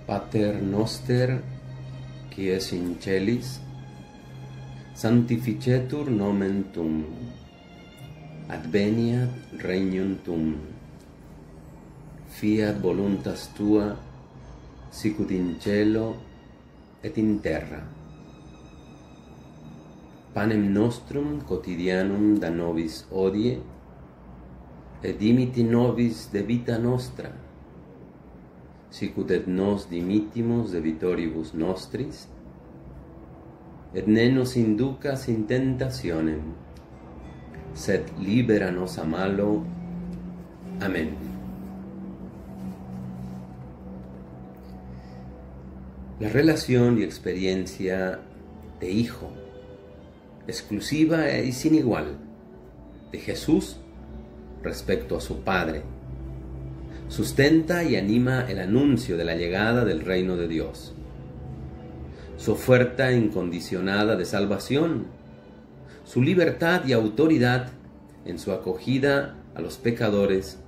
Pater noster, qui es in celis, sanctificetur nomen tuum, adveniat regnum tuum, fiat voluntas tua, sicut in cielo et in terra. Panem nostrum quotidianum da nobis hodie, et dimiti nobis debita nostra, sicut et nos dimittimus debitoribus nostris, et ne nos inducas in tentationem, sed libera nos a malo. Amén. La relación y experiencia de hijo, exclusiva y sin igual, de Jesús respecto a su Padre, sustenta y anima el anuncio de la llegada del reino de Dios, su oferta incondicionada de salvación, su libertad y autoridad en su acogida a los pecadores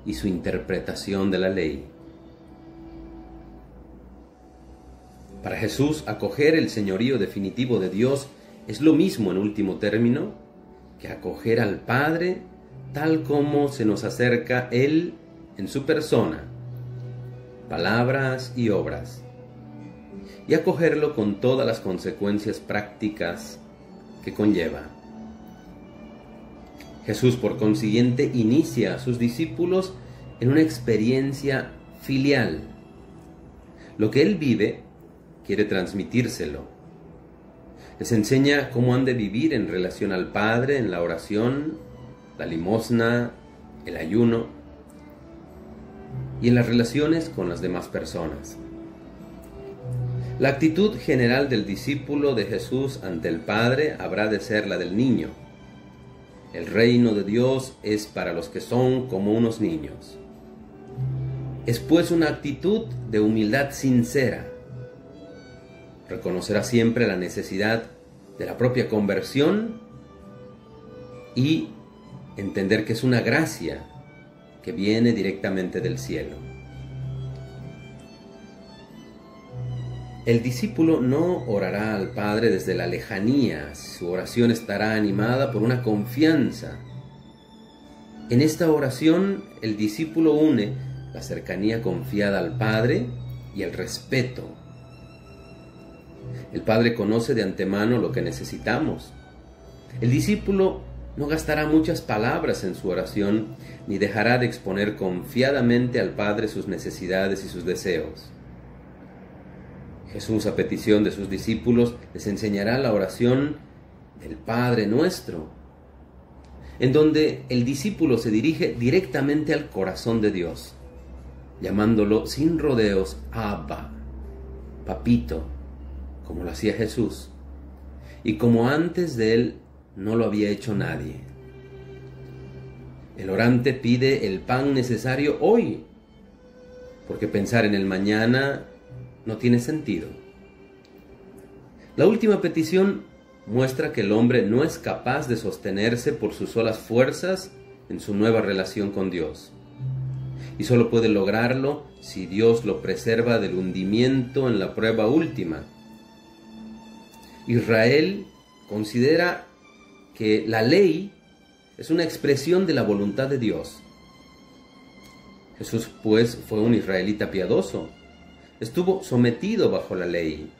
y su interpretación de la ley. Para Jesús, acoger el señorío definitivo de Dios es lo mismo, en último término, que acoger al Padre tal como se nos acerca Él en su persona, palabras y obras, y acogerlo con todas las consecuencias prácticas que conlleva. Jesús, por consiguiente, inicia a sus discípulos en una experiencia filial. Lo que Él vive, quiere transmitírselo. Les enseña cómo han de vivir en relación al Padre, en la oración, la limosna, el ayuno y en las relaciones con las demás personas. La actitud general del discípulo de Jesús ante el Padre habrá de ser la del niño. El reino de Dios es para los que son como unos niños. Es pues una actitud de humildad sincera. Reconocerá siempre la necesidad de la propia conversión y entender que es una gracia que viene directamente del cielo. El discípulo no orará al Padre desde la lejanía, su oración estará animada por una confianza. En esta oración, el discípulo une la cercanía confiada al Padre y el respeto. El Padre conoce de antemano lo que necesitamos. El discípulo no gastará muchas palabras en su oración, ni dejará de exponer confiadamente al Padre sus necesidades y sus deseos. Jesús, a petición de sus discípulos, les enseñará la oración del Padre Nuestro, en donde el discípulo se dirige directamente al corazón de Dios, llamándolo sin rodeos Abba, Papito, como lo hacía Jesús, y como antes de él no lo había hecho nadie. El orante pide el pan necesario hoy, porque pensar en el mañana no tiene sentido. La última petición muestra que el hombre no es capaz de sostenerse por sus solas fuerzas en su nueva relación con Dios, y solo puede lograrlo si Dios lo preserva del hundimiento en la prueba última. Israel considera que la ley es una expresión de la voluntad de Dios. Jesús, pues, fue un israelita piadoso. Estuvo sometido bajo la ley.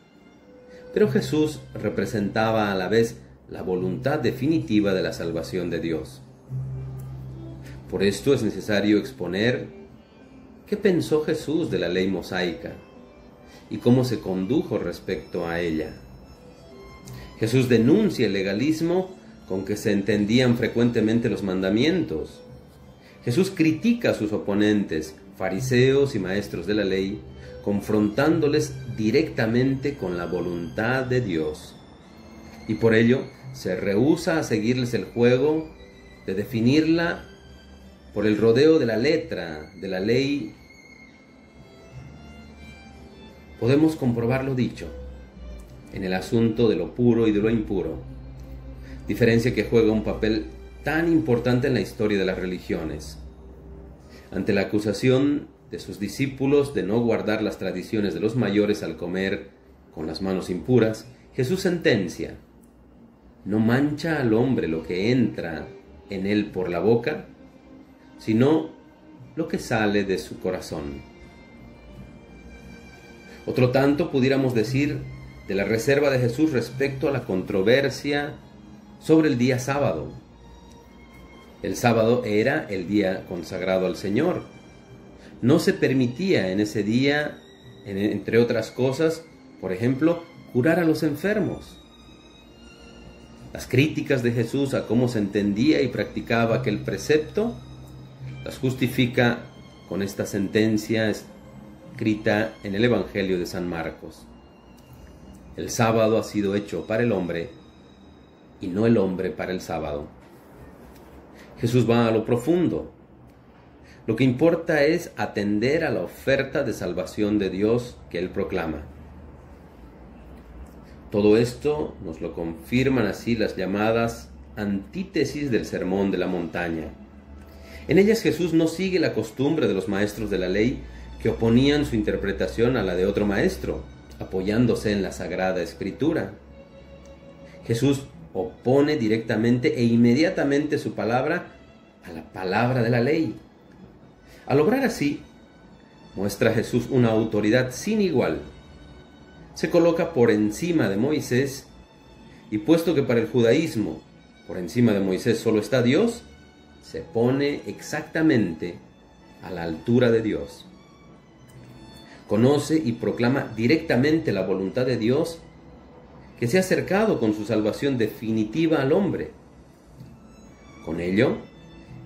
Pero Jesús representaba a la vez la voluntad definitiva de la salvación de Dios. Por esto es necesario exponer qué pensó Jesús de la ley mosaica y cómo se condujo respecto a ella. Jesús denuncia el legalismo con que se entendían frecuentemente los mandamientos. Jesús critica a sus oponentes, fariseos y maestros de la ley, confrontándoles directamente con la voluntad de Dios. Y por ello se rehúsa a seguirles el juego de definirla por el rodeo de la letra de la ley. Podemos comprobar lo dicho en el asunto de lo puro y de lo impuro, diferencia que juega un papel tan importante en la historia de las religiones. Ante la acusación de sus discípulos de no guardar las tradiciones de los mayores al comer con las manos impuras, Jesús sentencia: no mancha al hombre lo que entra en él por la boca, sino lo que sale de su corazón. Otro tanto pudiéramos decir de la reserva de Jesús respecto a la controversia sobre el día sábado. El sábado era el día consagrado al Señor. No se permitía en ese día, entre otras cosas, por ejemplo, curar a los enfermos. Las críticas de Jesús a cómo se entendía y practicaba aquel precepto las justifica con esta sentencia escrita en el Evangelio de San Marcos: el sábado ha sido hecho para el hombre y no el hombre para el sábado. Jesús va a lo profundo. Lo que importa es atender a la oferta de salvación de Dios que Él proclama. Todo esto nos lo confirman así las llamadas antítesis del Sermón de la Montaña. En ellas Jesús no sigue la costumbre de los maestros de la ley que oponían su interpretación a la de otro maestro, apoyándose en la Sagrada Escritura. Jesús opone directamente e inmediatamente su palabra a la palabra de la ley. Al obrar así, muestra Jesús una autoridad sin igual. Se coloca por encima de Moisés, y puesto que para el judaísmo por encima de Moisés solo está Dios, se pone exactamente a la altura de Dios. Conoce y proclama directamente la voluntad de Dios, que se ha acercado con su salvación definitiva al hombre. Con ello,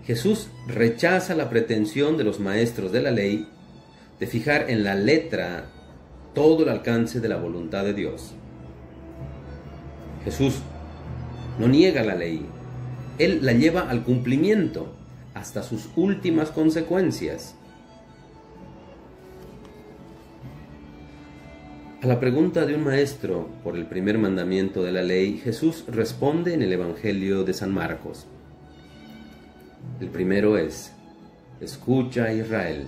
Jesús rechaza la pretensión de los maestros de la ley de fijar en la letra todo el alcance de la voluntad de Dios. Jesús no niega la ley, Él la lleva al cumplimiento hasta sus últimas consecuencias. A la pregunta de un maestro por el primer mandamiento de la ley, Jesús responde en el Evangelio de San Marcos. El primero es: escucha, Israel,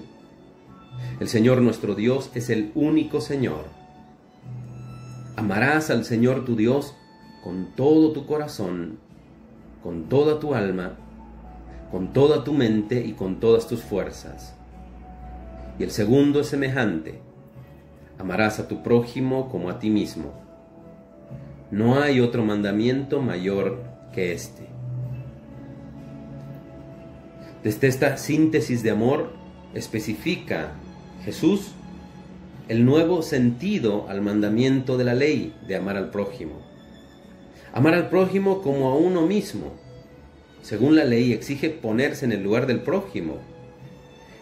el Señor nuestro Dios es el único Señor. Amarás al Señor tu Dios con todo tu corazón, con toda tu alma, con toda tu mente y con todas tus fuerzas. Y el segundo es semejante: amarás a tu prójimo como a ti mismo. No hay otro mandamiento mayor que este. Desde esta síntesis de amor especifica Jesús el nuevo sentido al mandamiento de la ley de amar al prójimo. Amar al prójimo como a uno mismo. Según la ley exige ponerse en el lugar del prójimo.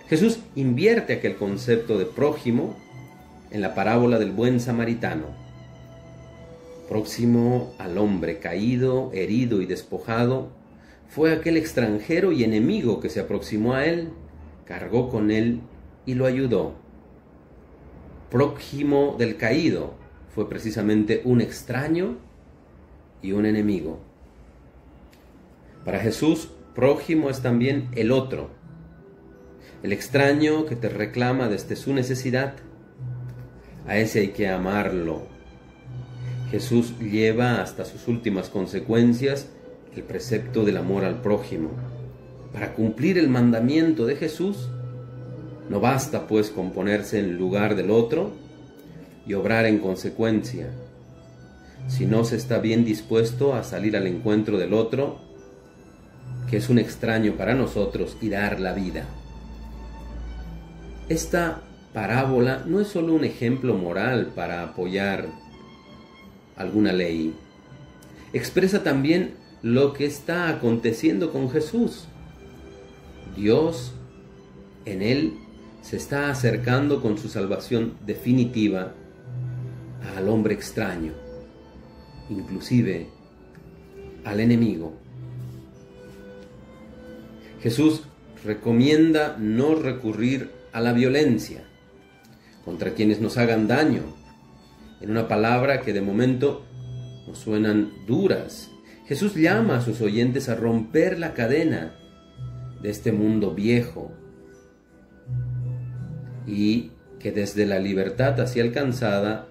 Jesús invierte aquel concepto de prójimo en la parábola del buen samaritano. Próximo al hombre caído, herido y despojado, fue aquel extranjero y enemigo que se aproximó a él, cargó con él y lo ayudó. Prójimo del caído fue precisamente un extraño y un enemigo. Para Jesús, prójimo es también el otro, el extraño que te reclama desde su necesidad. A ese hay que amarlo. Jesús lleva hasta sus últimas consecuencias el precepto del amor al prójimo. Para cumplir el mandamiento de Jesús, no basta pues con ponerse en lugar del otro y obrar en consecuencia. Si no se está bien dispuesto a salir al encuentro del otro, que es un extraño para nosotros, y dar la vida. Esta parábola no es solo un ejemplo moral para apoyar alguna ley. Expresa también lo que está aconteciendo con Jesús. Dios, en Él, se está acercando con su salvación definitiva al hombre extraño, inclusive al enemigo. Jesús recomienda no recurrir a la violencia contra quienes nos hagan daño, en una palabra que de momento nos suenan duras. Jesús llama a sus oyentes a romper la cadena de este mundo viejo. y que desde la libertad así alcanzada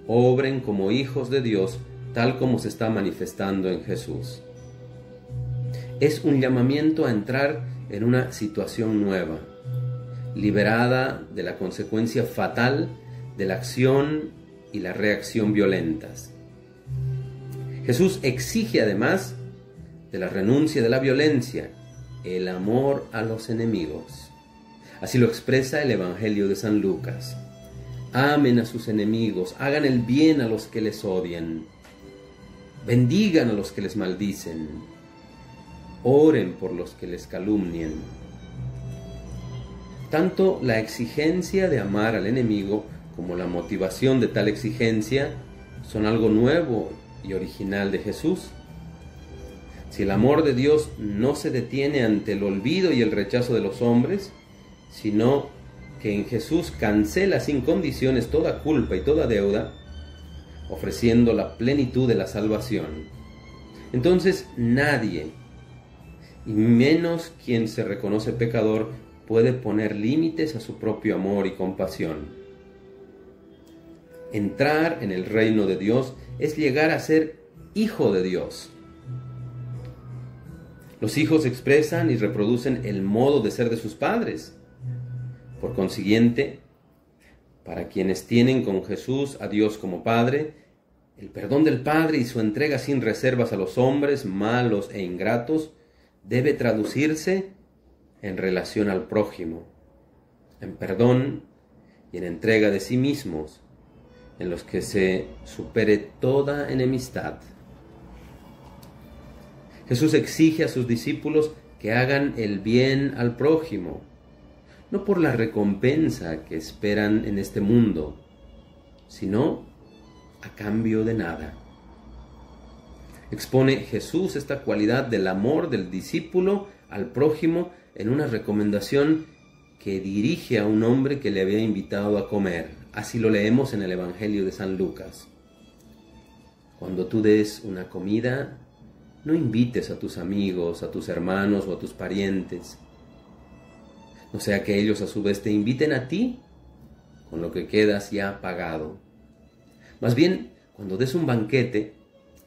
obren como hijos de Dios, tal como se está manifestando en Jesús. Es un llamamiento a entrar en una situación nueva, liberada de la consecuencia fatal de la acción y la reacción violentas. Jesús exige además de la renuncia de la violencia, el amor a los enemigos. Así lo expresa el Evangelio de San Lucas. Amen a sus enemigos, hagan el bien a los que les odian, bendigan a los que les maldicen, oren por los que les calumnian. Tanto la exigencia de amar al enemigo como la motivación de tal exigencia son algo nuevo y original de Jesús. Si el amor de Dios no se detiene ante el olvido y el rechazo de los hombres, sino que en Jesús cancela sin condiciones toda culpa y toda deuda, ofreciendo la plenitud de la salvación, entonces nadie, y menos quien se reconoce pecador, puede poner límites a su propio amor y compasión. Entrar en el reino de Dios es llegar a ser hijo de Dios. Los hijos expresan y reproducen el modo de ser de sus padres. Por consiguiente, para quienes tienen con Jesús a Dios como Padre, el perdón del Padre y su entrega sin reservas a los hombres malos e ingratos debe traducirse en relación al prójimo, en perdón y en entrega de sí mismos, en los que se supere toda enemistad. Jesús exige a sus discípulos que hagan el bien al prójimo, no por la recompensa que esperan en este mundo, sino a cambio de nada. Expone Jesús esta cualidad del amor del discípulo al prójimo en una recomendación que dirige a un hombre que le había invitado a comer. Así lo leemos en el Evangelio de San Lucas. Cuando tú des una comida, no invites a tus amigos, a tus hermanos o a tus parientes, no sea que ellos a su vez te inviten a ti, con lo que quedas ya pagado. Más bien, cuando des un banquete,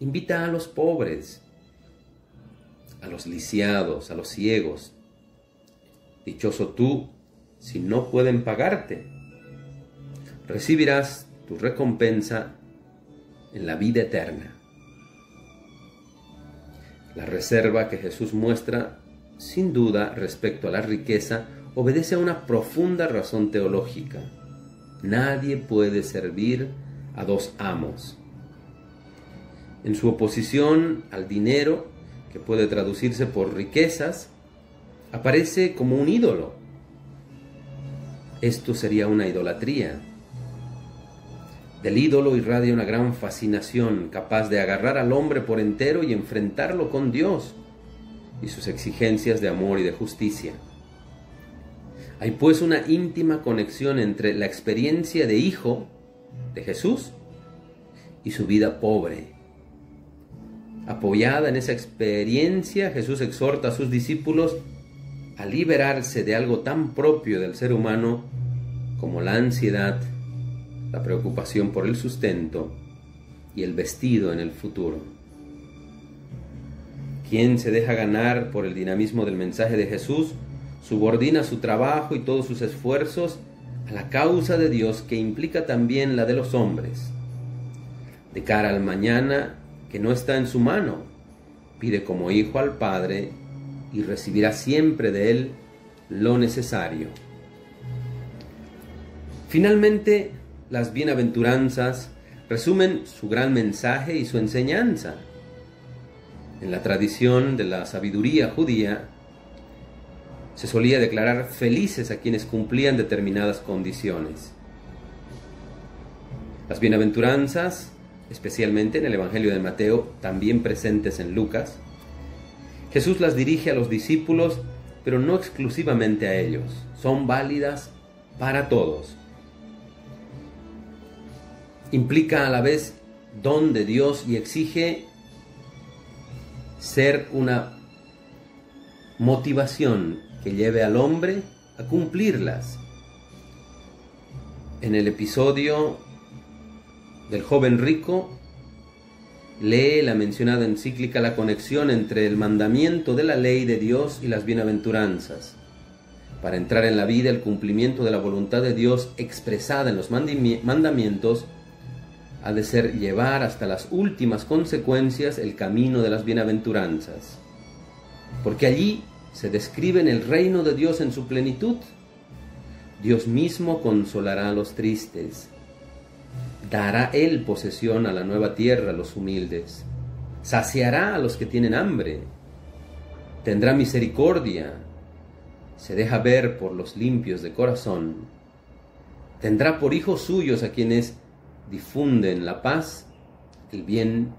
invita a los pobres, a los lisiados, a los ciegos. Dichoso tú si no pueden pagarte. Recibirás tu recompensa en la vida eterna. La reserva que Jesús muestra, sin duda, respecto a la riqueza, obedece a una profunda razón teológica. Nadie puede servir a dos amos. En su oposición al dinero, que puede traducirse por riquezas, aparece como un ídolo. Esto sería una idolatría. Del ídolo irradia una gran fascinación, capaz de agarrar al hombre por entero y enfrentarlo con Dios y sus exigencias de amor y de justicia. Hay pues una íntima conexión entre la experiencia de hijo de Jesús y su vida pobre. Apoyada en esa experiencia, Jesús exhorta a sus discípulos a liberarse de algo tan propio del ser humano como la ansiedad, la preocupación por el sustento y el vestido en el futuro. Quien se deja ganar por el dinamismo del mensaje de Jesús subordina su trabajo y todos sus esfuerzos a la causa de Dios, que implica también la de los hombres. De cara al mañana que no está en su mano, pide como hijo al Padre y recibirá siempre de Él lo necesario. Finalmente, las bienaventuranzas resumen su gran mensaje y su enseñanza. En la tradición de la sabiduría judía, se solía declarar felices a quienes cumplían determinadas condiciones. Las bienaventuranzas, especialmente en el Evangelio de Mateo, también presentes en Lucas, Jesús las dirige a los discípulos, pero no exclusivamente a ellos. Son válidas para todos. Implica a la vez don de Dios y exige ser una motivación que lleve al hombre a cumplirlas. En el episodio del joven rico, lee la mencionada encíclica la conexión entre el mandamiento de la ley de Dios y las bienaventuranzas. Para entrar en la vida, el cumplimiento de la voluntad de Dios expresada en los mandamientos ha de ser llevar hasta las últimas consecuencias el camino de las bienaventuranzas, porque allí se describe el reino de Dios en su plenitud. Dios mismo consolará a los tristes, dará Él posesión a la nueva tierra a los humildes, saciará a los que tienen hambre, tendrá misericordia, se deja ver por los limpios de corazón, tendrá por hijos suyos a quienes difunden la paz, el bien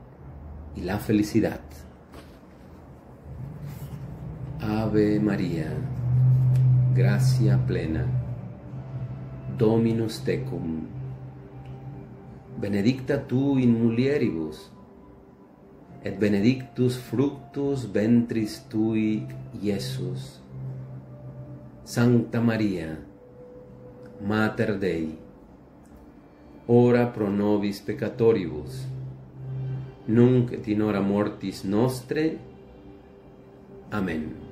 y la felicidad. Ave María, gracia plena, Dominus tecum, benedicta tu in mulieribus, et benedictus fructus ventris tui, Iesus. Sancta Maria, Mater Dei, ora pro nobis peccatoribus, nunc et in hora mortis nostre. Amén.